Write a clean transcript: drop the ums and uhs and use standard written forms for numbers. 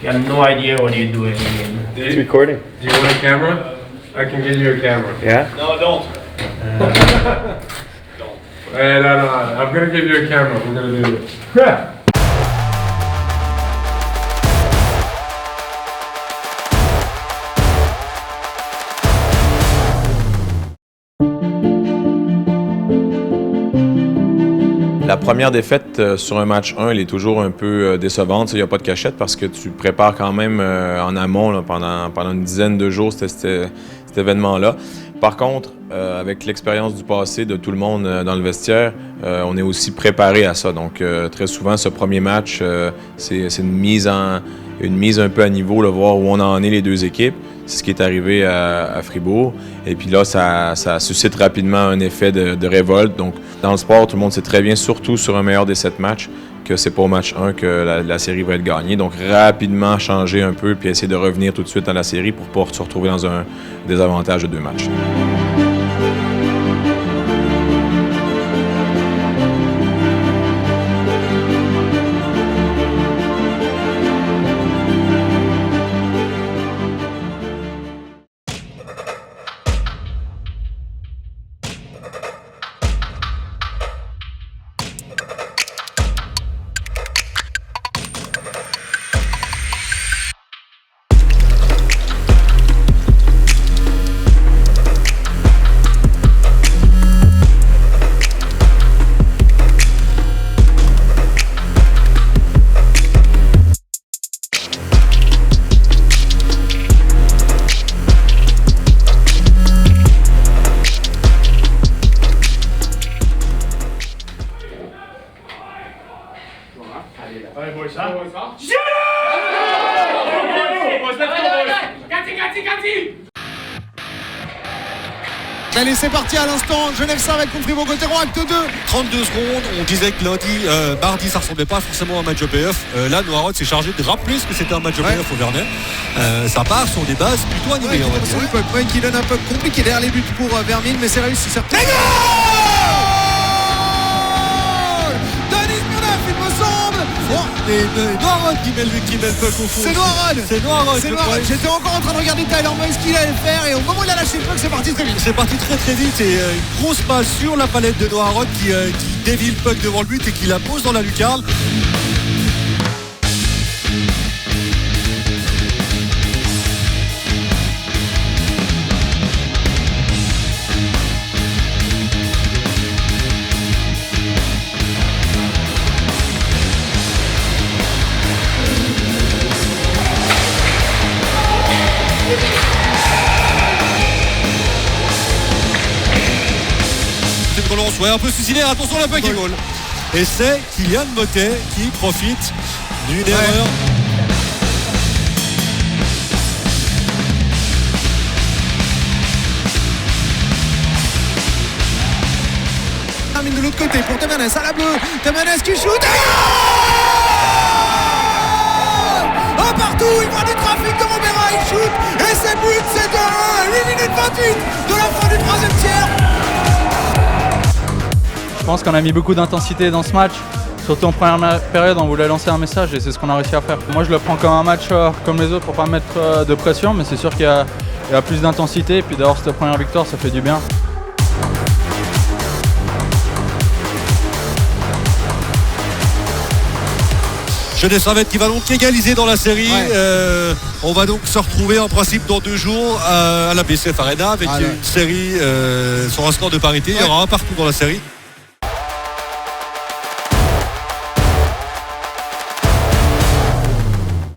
You have no idea what you're doing. It's recording. Do you want a camera? I can get you a camera. Yeah? No, don't. Hey, no, I'm gonna give you a camera. We're gonna do this. La première défaite sur un match 1, elle est toujours un peu décevante. Il n'y a pas de cachette parce que tu prépares quand même en amont là, pendant une dizaine de jours cet événement-là. Par contre, avec l'expérience du passé de tout le monde dans le vestiaire, on est aussi préparé à ça. Donc, très souvent, ce premier match, c'est une mise un peu à niveau, là, voir où on en est les deux équipes. C'est ce qui est arrivé à Fribourg. Et puis là, ça suscite rapidement un effet de révolte. Donc, dans le sport, tout le monde sait très bien, surtout sur un meilleur des 7 matchs, que c'est pas au match 1 que la série va être gagnée. Donc, rapidement changer un peu puis essayer de revenir tout de suite à la série pour ne pas se retrouver dans un désavantage de 2 matchs. Allez, boys, off. Allez, c'est parti à l'instant. Genève Servette contre Fribourg-Gotteron, acte 2. 32 secondes, on disait que mardi ça ressemblait pas forcément à un match de playoff. Là, Noirot s'est chargé de rappeler ce que c'était un match de playoff au Vernet. Ça part sur des bases plutôt animées. Qui donne un peu compliqué derrière les buts pour Vermine, mais c'est réussi certainement. Il me semble. C'est Noirot qui met le puck au fond. C'est Noirot. J'étais encore en train de regarder Tyler Boyce ce qu'il allait faire et au moment où il a lâché le puck, c'est parti très vite. C'est parti très vite et une grosse passe sur la palette de Noirot qui dévie le puck devant le but et qui la pose dans la lucarne. Relance, un peu suicidaire, attention la puck est goal. Et c'est Kylian Motet qui profite d'une erreur. Termine de l'autre côté pour Temenes à la bleue. Temenes qui shoot. Oh, partout, il voit du trafic de Robera, il shoot. Et c'est but, c'est 2-1. 8 minutes 28 de la fin du 3e tiers. Je pense qu'on a mis beaucoup d'intensité dans ce match. Surtout en première période, on voulait lancer un message et c'est ce qu'on a réussi à faire. Moi, je le prends comme un match comme les autres pour pas mettre de pression, mais c'est sûr qu'il y a plus d'intensité. Et puis d'avoir cette première victoire, ça fait du bien. Genève Servette qui va donc égaliser dans la série. On va donc se retrouver en principe dans 2 jours à la BCF Arena avec une série sur un score de parité. Il y aura un partout dans la série.